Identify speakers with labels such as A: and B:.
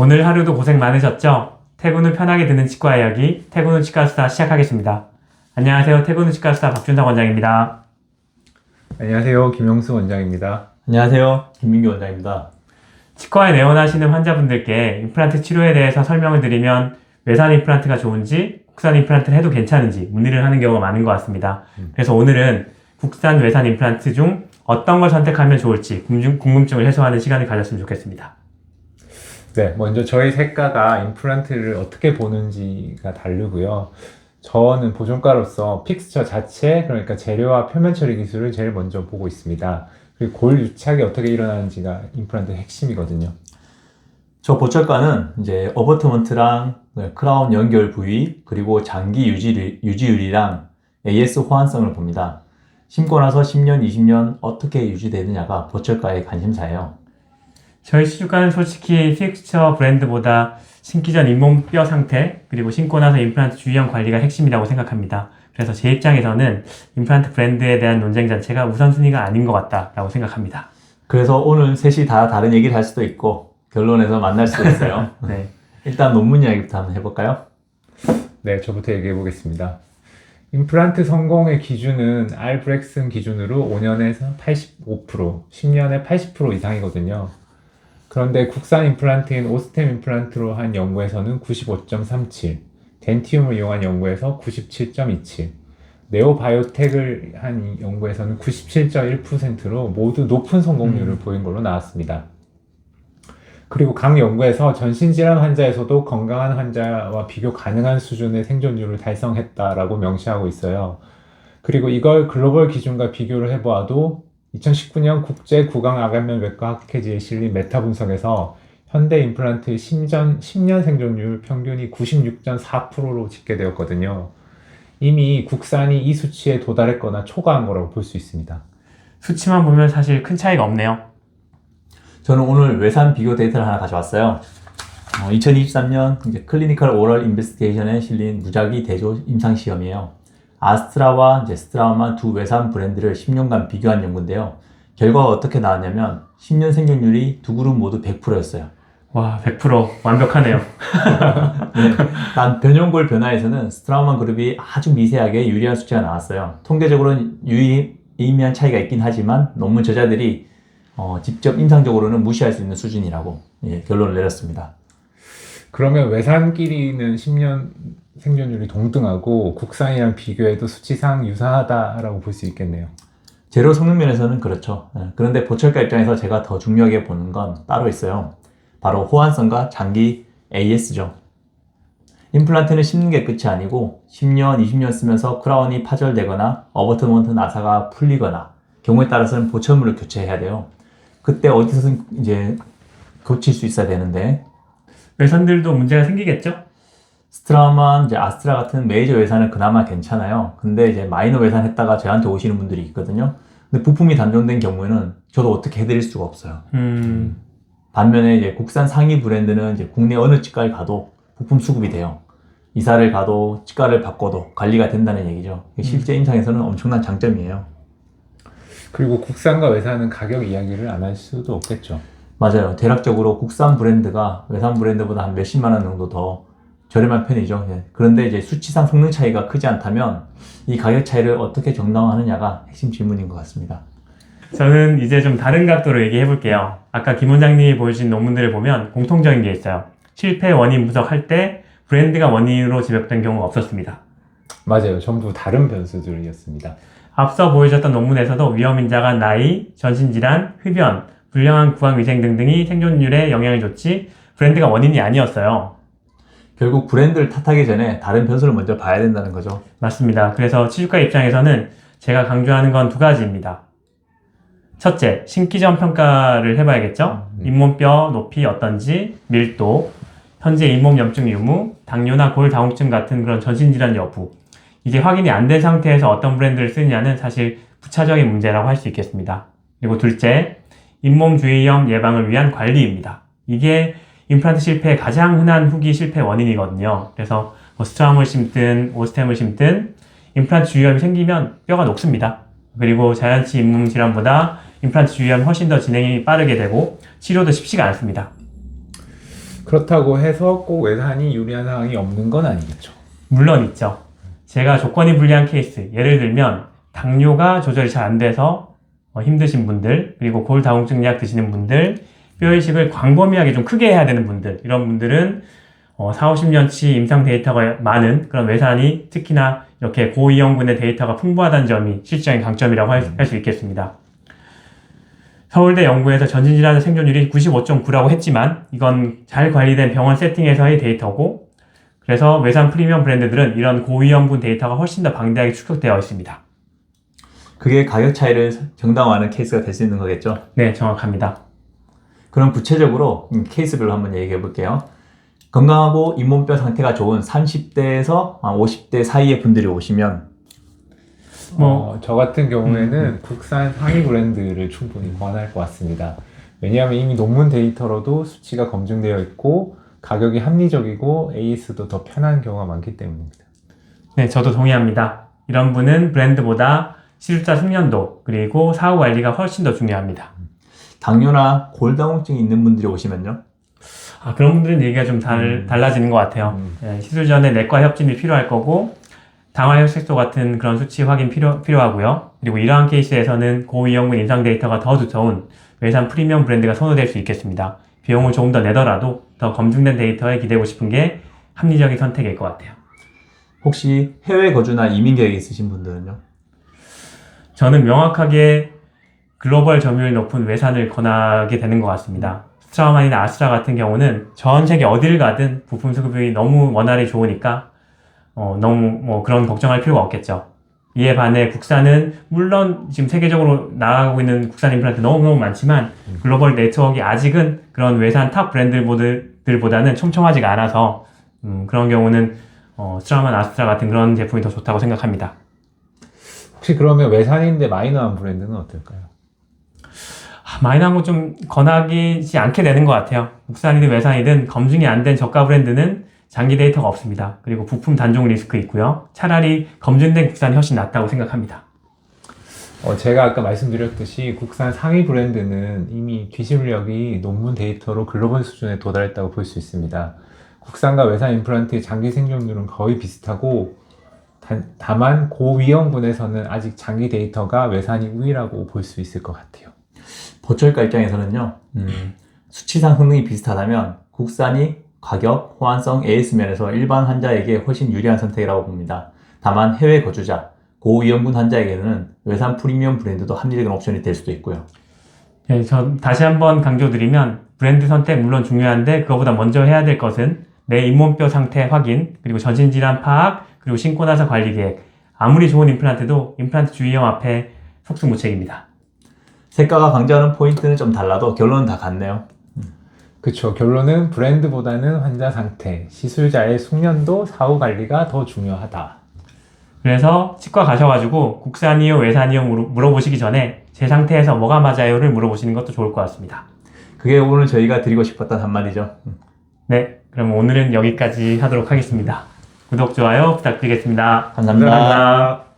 A: 오늘 하루도 고생 많으셨죠? 퇴근 후 편하게 듣는 치과 이야기, 퇴근 후 치과수다 시작하겠습니다. 안녕하세요. 퇴근 후 치과수다 박준상 원장입니다.
B: 안녕하세요. 김용수 원장입니다.
C: 안녕하세요. 김민규 원장입니다.
A: 치과에 내원하시는 환자분들께 임플란트 치료에 대해서 설명을 드리면 외산 임플란트가 좋은지, 국산 임플란트를 해도 괜찮은지 문의를 하는 경우가 많은 것 같습니다. 그래서 오늘은 국산 외산 임플란트 중 어떤 걸 선택하면 좋을지 궁금증을 해소하는 시간을 가졌으면 좋겠습니다.
B: 네, 먼저 저희 셋과가 임플란트를 어떻게 보는지가 다르고요. 저는 보존과로서 픽스처 자체, 그러니까 재료와 표면 처리 기술을 제일 먼저 보고 있습니다. 그리고 골 유착이 어떻게 일어나는지가 임플란트의 핵심이거든요.
C: 저 보철과는 이제 어버트먼트랑 크라운 연결 부위, 그리고 장기 유지율이랑 AS 호환성을 봅니다. 심고 나서 10년, 20년 어떻게 유지되느냐가 보철과의 관심사예요.
A: 저희 치과는 솔직히 픽스처 브랜드보다 신기 전 잇몸 뼈 상태, 그리고 신고 나서 임플란트 주의형 관리가 핵심이라고 생각합니다. 그래서 제 입장에서는 임플란트 브랜드에 대한 논쟁 자체가 우선순위가 아닌 것 같다라고 생각합니다.
C: 그래서 오늘 셋이 다 다른 얘기를 할 수도 있고 결론에서 만날 수도 있어요.
A: 네.
C: 일단 논문 이야기부터 한번 해볼까요?
B: 네, 저부터 얘기해 보겠습니다. 임플란트 성공의 기준은 알브렉슨 기준으로 5년에서 85%, 10년에 80% 이상이거든요. 그런데 국산 임플란트인 오스템 임플란트로 한 연구에서는 95.37, 덴티움을 이용한 연구에서 97.27, 네오바이오텍을 한 연구에서는 97.1%로 모두 높은 성공률을 보인 걸로 나왔습니다. 그리고 각 연구에서 전신질환 환자에서도 건강한 환자와 비교 가능한 수준의 생존율을 달성했다라고 명시하고 있어요. 그리고 이걸 글로벌 기준과 비교를 해보아도 2019년 국제 구강암 외과 학회지에 실린 메타 분석에서 현대 임플란트의 10년 생존율 평균이 96.4%로 집계되었거든요. 이미 국산이 이 수치에 도달했거나 초과한 거라고 볼 수 있습니다.
A: 수치만 보면 사실 큰 차이가 없네요.
C: 저는 오늘 외산 비교 데이터를 하나 가져왔어요. 2023년 이제 클리니컬 오럴 인베스티게이션에 실린 무작위 대조 임상시험이에요. 아스트라와 이제 스트라우마 두 외산 브랜드를 10년간 비교한 연구인데요. 결과가 어떻게 나왔냐면 10년 생존율이 두 그룹 모두 100%였어요.
A: 와, 100% 완벽하네요.
C: 네, 단 변형골 변화에서는 스트라우마 그룹이 아주 미세하게 유리한 수치가 나왔어요. 통계적으로는 유의미한 차이가 있긴 하지만 논문 저자들이 직접 임상적으로는 무시할 수 있는 수준이라고 결론을 내렸습니다.
B: 그러면 외산끼리는 10년 생존율이 동등하고 국산이랑 비교해도 수치상 유사하다라고 볼 수 있겠네요.
C: 재료 성능 면에서는 그렇죠. 그런데 보철과 입장에서 제가 더 중요하게 보는 건 따로 있어요. 바로 호환성과 장기 AS죠. 임플란트는 심는 게 끝이 아니고 10년, 20년 쓰면서 크라운이 파절되거나 어버트먼트 나사가 풀리거나 경우에 따라서는 보철물을 교체해야 돼요. 그때 어디서든 이제 고칠 수 있어야 되는데
A: 외산들도 문제가 생기겠죠?
C: 스트라우마, 이제 아스트라 같은 메이저 외산은 그나마 괜찮아요. 근데 이제 마이너 외산 했다가 저한테 오시는 분들이 있거든요. 근데 부품이 단종된 경우에는 저도 어떻게 해드릴 수가 없어요. 반면에 이제 국산 상위 브랜드는 이제 국내 어느 치과에 가도 부품 수급이 돼요. 이사를 가도 치과를 바꿔도 관리가 된다는 얘기죠. 실제 임상에서는 엄청난 장점이에요.
B: 그리고 국산과 외산은 가격 이야기를 안 할 수도 없겠죠.
C: 맞아요. 대략적으로 국산 브랜드가 외산 브랜드보다 한 몇십만 원 정도 더 저렴한 편이죠. 그런데 이제 수치상 성능 차이가 크지 않다면 이 가격 차이를 어떻게 정당화하느냐가 핵심 질문인 것 같습니다.
A: 저는 이제 좀 다른 각도로 얘기해 볼게요. 아까 김 원장님이 보여주신 논문들을 보면 공통적인 게 있어요. 실패 원인 분석할 때 브랜드가 원인으로 지적된 경우가 없었습니다.
B: 맞아요. 전부 다른 변수들이었습니다.
A: 앞서 보여줬던 논문에서도 위험인자가 나이, 전신질환, 흡연, 불량한 구강위생 등등이 생존율에 영향을 줬지 브랜드가 원인이 아니었어요.
C: 결국 브랜드를 탓하기 전에 다른 변수를 먼저 봐야 된다는 거죠.
A: 맞습니다. 그래서 치주과 입장에서는 제가 강조하는 건 두 가지입니다. 첫째, 신기 전 평가를 해봐야겠죠? 잇몸뼈 높이 어떤지, 밀도, 현재 잇몸 염증 유무, 당뇨나 골다공증 같은 그런 전신질환 여부. 이게 확인이 안 된 상태에서 어떤 브랜드를 쓰느냐는 사실 부차적인 문제라고 할 수 있겠습니다. 그리고 둘째, 잇몸 주위염 예방을 위한 관리입니다. 이게 임플란트 실패의 가장 흔한 후기 실패 원인이거든요. 그래서 스트라움을 심든 오스템을 심든 임플란트 주위염이 생기면 뼈가 녹습니다. 그리고 자연치 잇몸 질환보다 임플란트 주위염이 훨씬 더 진행이 빠르게 되고 치료도 쉽지가 않습니다.
B: 그렇다고 해서 꼭 외산이 유리한 상황이 없는 건 아니겠죠.
A: 물론 있죠. 제가 조건이 불리한 케이스, 예를 들면 당뇨가 조절이 잘 안 돼서 힘드신 분들, 그리고 골다공증 약 드시는 분들, 뼈이식을 광범위하게 좀 크게 해야 되는 분들, 이런 분들은 4, 50년치 임상 데이터가 많은 그런 외산이 특히나 이렇게 고위험군의 데이터가 풍부하다는 점이 실질적인 강점이라고 할 수 있겠습니다. 서울대 연구에서 전신질환 생존율이 95.9라고 했지만 이건 잘 관리된 병원 세팅에서의 데이터고, 그래서 외산 프리미엄 브랜드들은 이런 고위험군 데이터가 훨씬 더 방대하게 축적되어 있습니다.
C: 그게 가격 차이를 정당화하는 케이스가 될 수 있는 거겠죠?
A: 네, 정확합니다.
C: 그럼 구체적으로 케이스별로 한번 얘기해 볼게요. 건강하고 잇몸뼈 상태가 좋은 30대에서 50대 사이의 분들이 오시면
B: 저 같은 경우에는 국산 상위 브랜드를 충분히 권할 것 같습니다. 왜냐하면 이미 논문 데이터로도 수치가 검증되어 있고 가격이 합리적이고 AS도 더 편한 경우가 많기 때문입니다.
A: 네, 저도 동의합니다. 이런 분은 브랜드보다 시술자 숙련도 그리고 사후 관리가 훨씬 더 중요합니다.
C: 당뇨나 골다공증이 있는 분들이 오시면요.
A: 그런 분들은 얘기가 좀 달라지는 것 같아요. 시술 전에 내과 협진이 필요할 거고, 당화혈색소 같은 그런 수치 확인 필요하고요. 그리고 이러한 케이스에서는 고위험군 임상 데이터가 더 두터운 외산 프리미엄 브랜드가 선호될 수 있겠습니다. 비용을 조금 더 내더라도 더 검증된 데이터에 기대고 싶은 게 합리적인 선택일 것 같아요.
C: 혹시 해외 거주나 이민 계획이 있으신 분들은요?
A: 저는 명확하게 글로벌 점유율 높은 외산을 권하게 되는 것 같습니다. 스트라우만이나 아스트라 같은 경우는 전 세계 어딜 가든 부품 수급이 너무 원활히 좋으니까 너무 그런 걱정할 필요가 없겠죠. 이에 반해 국산은 물론 지금 세계적으로 나가고 있는 국산 임플란트 너무너무 많지만 글로벌 네트워크가 아직은 그런 외산 탑 브랜드들보다는 촘촘하지가 않아서 그런 경우는 스트라우만, 아스트라 같은 그런 제품이 더 좋다고 생각합니다.
B: 혹시 그러면 외산인데 마이너한 브랜드는 어떨까요?
A: 마이너한 거 좀 권하지 않게 되는 것 같아요. 국산이든 외산이든 검증이 안 된 저가 브랜드는 장기 데이터가 없습니다. 그리고 부품 단종 리스크 있고요. 차라리 검증된 국산이 훨씬 낫다고 생각합니다.
B: 제가 아까 말씀드렸듯이 국산 상위 브랜드는 이미 기술력이 논문 데이터로 글로벌 수준에 도달했다고 볼 수 있습니다. 국산과 외산 임플란트의 장기 생존율은 거의 비슷하고 다만 고위험군에서는 아직 장기 데이터가 외산이 우위라고 볼 수 있을 것 같아요.
C: 보철가 입장에서는요, 수치상 성능이 비슷하다면 국산이 가격, 호환성, AS 면에서 일반 환자에게 훨씬 유리한 선택이라고 봅니다. 다만 해외 거주자, 고위험군 환자에게는 외산 프리미엄 브랜드도 합리적인 옵션이 될 수도 있고요.
A: 네, 저 다시 한번 강조드리면 브랜드 선택 물론 중요한데 그거보다 먼저 해야 될 것은 내 잇몸뼈 상태 확인, 그리고 전신질환 파악, 그리고 신고 나서 관리 계획. 아무리 좋은 임플란트도 임플란트 주의형 앞에 속수무책입니다.
C: 색가가 강조하는 포인트는 좀 달라도 결론은 다 같네요.
B: 그쵸. 결론은 브랜드보다는 환자 상태, 시술자의 숙련도, 사후 관리가 더 중요하다.
A: 그래서 치과 가셔가지고 국산이요, 외산이요 물어보시기 전에 제 상태에서 뭐가 맞아요를 물어보시는 것도 좋을 것 같습니다.
C: 그게 오늘 저희가 드리고 싶었던 한마디죠.
A: 네, 그럼 오늘은 여기까지 하도록 하겠습니다. 구독, 좋아요 부탁드리겠습니다.
C: 감사합니다.
B: 감사합니다.